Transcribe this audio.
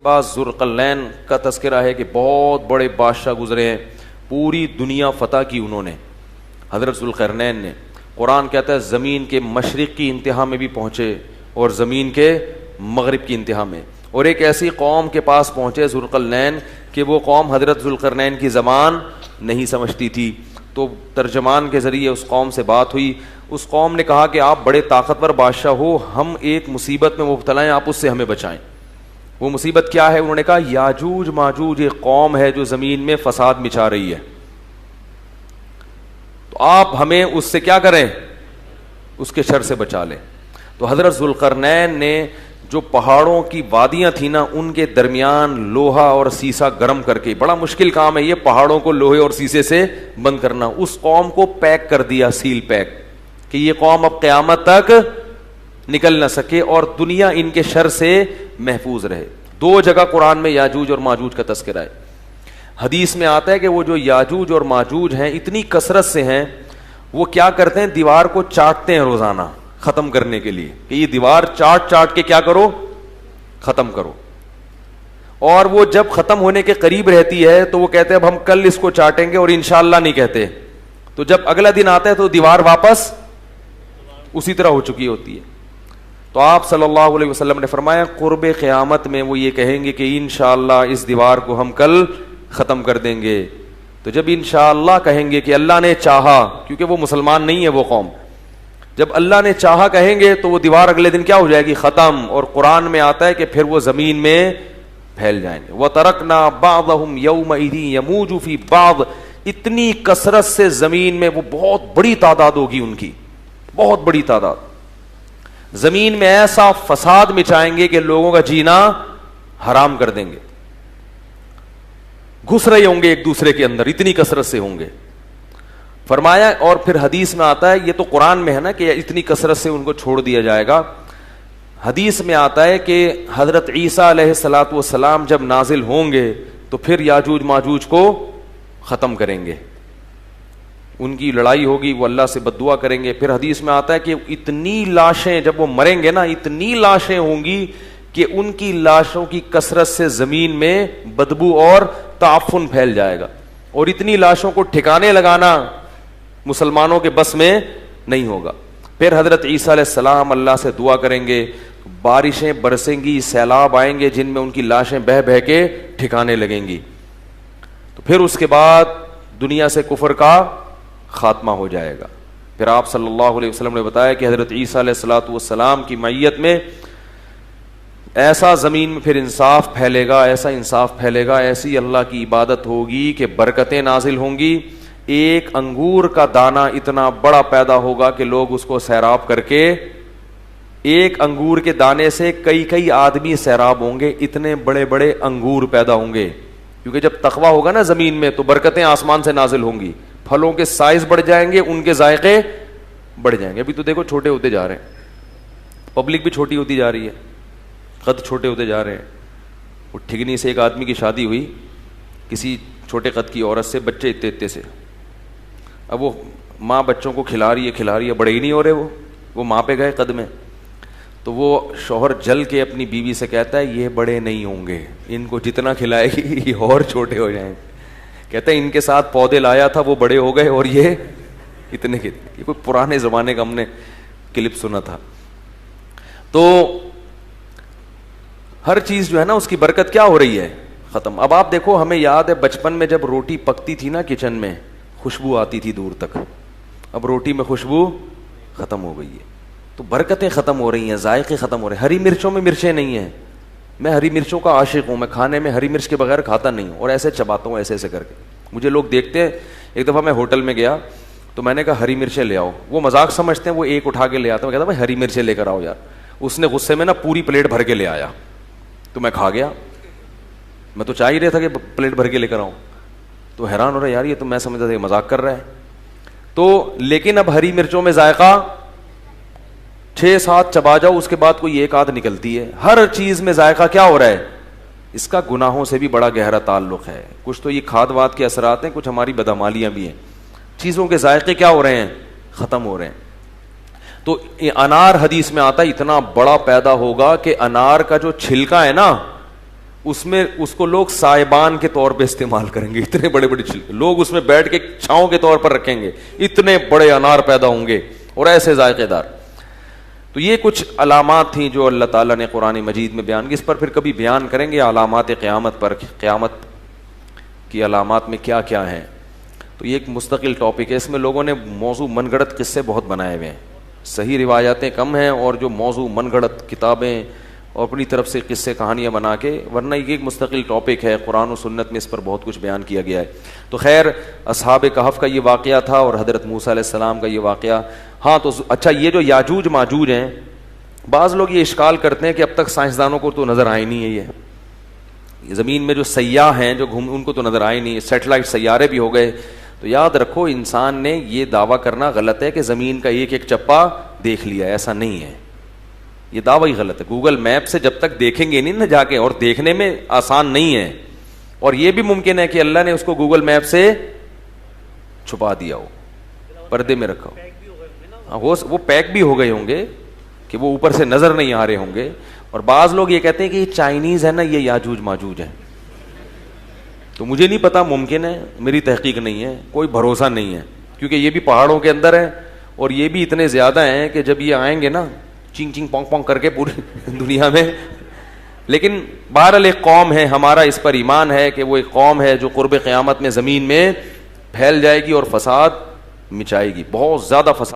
پاس ذوالقرنین کا تذکرہ ہے کہ بہت بڑے بادشاہ گزرے ہیں, پوری دنیا فتح کی انہوں نے, حضرت ذوالقرنین نے. قرآن کہتا ہے زمین کے مشرق کی انتہا میں بھی پہنچے اور زمین کے مغرب کی انتہا میں, اور ایک ایسی قوم کے پاس پہنچے ذوالقرنین کہ وہ قوم حضرت ذوالقرنین کی زبان نہیں سمجھتی تھی. تو ترجمان کے ذریعے اس قوم سے بات ہوئی. اس قوم نے کہا کہ آپ بڑے طاقتور بادشاہ ہو, ہم ایک مصیبت میں مبتلا ہیں, آپ اس سے ہمیں بچائیں. وہ مصیبت کیا ہے؟ انہوں نے کہا یاجوج ماجوج ایک قوم ہے جو زمین میں فساد مچا رہی ہے, تو آپ ہمیں اس سے کیا کریں, اس کے شر سے بچا لیں. تو حضرت ذوالقرنین نے جو پہاڑوں کی وادیاں تھیں نا, ان کے درمیان لوہا اور سیسا گرم کر کے, بڑا مشکل کام ہے یہ پہاڑوں کو لوہے اور سیسے سے بند کرنا, اس قوم کو پیک کر دیا, سیل پیک, کہ یہ قوم اب قیامت تک نکل نہ سکے اور دنیا ان کے شر سے محفوظ رہے. 2 جگہ قرآن میں یاجوج اور ماجوج کا تذکرہ ہے. حدیث میں آتا ہے کہ وہ جو یاجوج اور ماجوج ہیں اتنی کثرت سے ہیں, وہ کیا کرتے ہیں, دیوار کو چاٹتے ہیں روزانہ ختم کرنے کے لیے, کہ یہ دیوار چاٹ چاٹ کے کیا کرو, ختم کرو. اور وہ جب ختم ہونے کے قریب رہتی ہے تو وہ کہتے ہیں اب ہم کل اس کو چاٹیں گے, اور انشاءاللہ نہیں کہتے. تو جب اگلا دن آتا ہے تو دیوار واپس اسی طرح ہو چکی ہوتی ہے. تو آپ صلی اللہ علیہ وسلم نے فرمایا قرب قیامت میں وہ یہ کہیں گے کہ انشاءاللہ اس دیوار کو ہم کل ختم کر دیں گے. تو جب انشاءاللہ کہیں گے کہ اللہ نے چاہا, کیونکہ وہ مسلمان نہیں ہے وہ قوم, جب اللہ نے چاہا کہیں گے تو وہ دیوار اگلے دن کیا ہو جائے گی, ختم. اور قرآن میں آتا ہے کہ پھر وہ زمین میں پھیل جائیں گے. وَتَرَكْنَا بَعْضَهُمْ يَوْمَئِذٍ يَمُوجُ فِي بَعْضٍ, اتنی کثرت سے زمین میں وہ بہت بڑی تعداد ہوگی ان کی, بہت بڑی تعداد. زمین میں ایسا فساد مچائیں گے کہ لوگوں کا جینا حرام کر دیں گے, گھس رہے ہوں گے ایک دوسرے کے اندر, اتنی کثرت سے ہوں گے. فرمایا, اور پھر حدیث میں آتا ہے, یہ تو قرآن میں ہے نا کہ اتنی کثرت سے ان کو چھوڑ دیا جائے گا. حدیث میں آتا ہے کہ حضرت عیسیٰ علیہ الصلاۃ والسلام جب نازل ہوں گے تو پھر یاجوج ماجوج کو ختم کریں گے, ان کی لڑائی ہوگی, وہ اللہ سے بد دعا کریں گے. پھر حدیث میں آتا ہے کہ اتنی لاشیں جب وہ مریں گے نا, اتنی لاشیں ہوں گی کہ ان کی لاشوں کی کثرت سے زمین میں بدبو اور تعفن پھیل جائے گا, اور اتنی لاشوں کو ٹھکانے لگانا مسلمانوں کے بس میں نہیں ہوگا. پھر حضرت عیسیٰ علیہ السلام اللہ سے دعا کریں گے, بارشیں برسیں گی, سیلاب آئیں گے جن میں ان کی لاشیں بہہ بہہ کے ٹھکانے لگیں گی. تو پھر اس کے بعد دنیا سے کفر کا خاتمہ ہو جائے گا. پھر آپ صلی اللہ علیہ وسلم نے بتایا کہ حضرت عیسیٰ علیہ الصلوۃ والسلام کی معیت میں ایسا زمین میں پھر انصاف پھیلے گا, ایسا انصاف پھیلے گا, ایسی اللہ کی عبادت ہوگی کہ برکتیں نازل ہوں گی. ایک انگور کا دانہ اتنا بڑا پیدا ہوگا کہ لوگ اس کو سیراب کر کے, ایک انگور کے دانے سے کئی کئی آدمی سیراب ہوں گے, اتنے بڑے بڑے انگور پیدا ہوں گے. کیونکہ جب تقویٰ ہوگا نا زمین میں تو برکتیں آسمان سے نازل ہوں گی, پھلوں کے سائز بڑھ جائیں گے, ان کے ذائقے بڑھ جائیں گے. ابھی تو دیکھو چھوٹے ہوتے جا رہے ہیں, پبلک بھی چھوٹی ہوتی جا رہی ہے, قد چھوٹے ہوتے جا رہے ہیں. وہ ٹھگنی سے ایک آدمی کی شادی ہوئی کسی چھوٹے قد کی عورت سے, بچے اتنے اتنے سے. اب وہ ماں بچوں کو کھلا رہی ہے, بڑے ہی نہیں ہو رہے, وہ ماں پہ گئے قد میں. تو وہ شوہر جل کے اپنی بیوی سے کہتا ہے یہ بڑے نہیں ہوں گے, ان کو جتنا کھلائے گی یہ اور چھوٹے ہو جائیں گے. کہتا ہے ان کے ساتھ پودے لایا تھا, وہ بڑے ہو گئے اور یہ اتنے کے. یہ کوئی پرانے زمانے کا ہم نے کلپ سنا تھا. تو ہر چیز جو ہے نا اس کی برکت کیا ہو رہی ہے, ختم. اب آپ دیکھو, ہمیں یاد ہے بچپن میں جب روٹی پکتی تھی نا کچن میں, خوشبو آتی تھی دور تک. اب روٹی میں خوشبو ختم ہو گئی ہے, تو برکتیں ختم ہو رہی ہیں, ذائقے ختم ہو رہے ہیں. ہری مرچوں میں مرچیں نہیں ہیں. میں ہری مرچوں کا عاشق ہوں, میں کھانے میں ہری مرچ کے بغیر کھاتا نہیں ہوں, اور ایسے چباتا ہوں ایسے ایسے کر کے. مجھے لوگ دیکھتے ہیں. ایک دفعہ میں ہوٹل میں گیا تو میں نے کہا ہری مرچیں لے آؤ. وہ مذاق سمجھتے ہیں, وہ ایک اٹھا کے لے آتا. میں کہتا بھائی ہری مرچیں لے کر آؤ یار. اس نے غصے میں نا پوری پلیٹ بھر کے لے آیا, تو میں کھا گیا. میں تو چاہ ہی رہا تھا کہ پلیٹ بھر کے لے کر آؤں. تو حیران ہو رہا یار, یہ تو میں سمجھتا تھا کہ مذاق کر رہا ہے. تو لیکن اب ہری مرچوں میں ذائقہ 6-7 چبا جاؤ, اس کے بعد کوئی ایک آدھ نکلتی ہے. ہر چیز میں ذائقہ کیا ہو رہا ہے, اس کا گناہوں سے بھی بڑا گہرا تعلق ہے. کچھ تو یہ کھاد واد کے اثرات ہیں, کچھ ہماری بدعمالیاں بھی ہیں. چیزوں کے ذائقے کیا ہو رہے ہیں, ختم ہو رہے ہیں. تو انار حدیث میں آتا ہے اتنا بڑا پیدا ہوگا کہ انار کا جو چھلکا ہے نا اس میں اس کو لوگ سائبان کے طور پہ استعمال کریں گے, اتنے بڑے بڑے لوگ اس میں بیٹھ کے چھاؤں کے طور پر رکھیں گے, اتنے بڑے انار پیدا ہوں گے اور ایسے ذائقے دار. تو یہ کچھ علامات تھیں جو اللہ تعالیٰ نے قرآن مجید میں بیان کی. اس پر پھر کبھی بیان کریں گے علامات قیامت پر, قیامت کی علامات میں کیا کیا ہیں. تو یہ ایک مستقل ٹاپک ہے. اس میں لوگوں نے موضوع من گھڑت قصے بہت بنائے ہوئے ہیں, صحیح روایاتیں کم ہیں, اور جو موضوع من گھڑت کتابیں اور اپنی طرف سے قصے کہانیاں بنا کے, ورنہ یہ ایک مستقل ٹاپک ہے. قرآن و سنت میں اس پر بہت کچھ بیان کیا گیا ہے. تو خیر, اصحاب کہف کا یہ واقعہ تھا اور حضرت موسیٰ علیہ السلام کا یہ واقعہ. ہاں تو اچھا, یہ جو یاجوج ماجوج ہیں, بعض لوگ یہ اشکال کرتے ہیں کہ اب تک سائنسدانوں کو تو نظر آئے نہیں ہے, یہ زمین میں جو سیاح ہیں جو ان کو تو نظر آئے نہیں, سیٹلائٹ سیارے بھی ہو گئے. تو یاد رکھو, انسان نے یہ دعویٰ کرنا غلط ہے کہ زمین کا ایک ایک چپا دیکھ لیا, ایسا نہیں ہے, یہ دعویٰ ہی غلط ہے. گوگل میپ سے جب تک دیکھیں گے نہیں نا جا کے, اور دیکھنے میں آسان نہیں ہے, اور یہ بھی ممکن ہے کہ اللہ نے اس کو گوگل میپ سے چھپا دیا ہو, پردے میں رکھا ہو, وہ پیک بھی ہو گئے ہوں گے کہ وہ اوپر سے نظر نہیں آ رہے ہوں گے. اور بعض لوگ یہ کہتے ہیں کہ یہ چائنیز ہے نا, یہ یاجوج ماجوج ہے. تو مجھے نہیں پتا, ممکن ہے, میری تحقیق نہیں ہے, کوئی بھروسہ نہیں ہے, کیونکہ یہ بھی پہاڑوں کے اندر ہے اور یہ بھی اتنے زیادہ ہیں کہ جب یہ آئیں گے نا چنگ چنگ پونگ پونگ کر کے پوری دنیا میں. لیکن بہرحال ایک قوم ہے, ہمارا اس پر ایمان ہے کہ وہ ایک قوم ہے جو قرب قیامت میں زمین میں پھیل جائے گی اور فساد مچائے گی, بہت زیادہ فساد.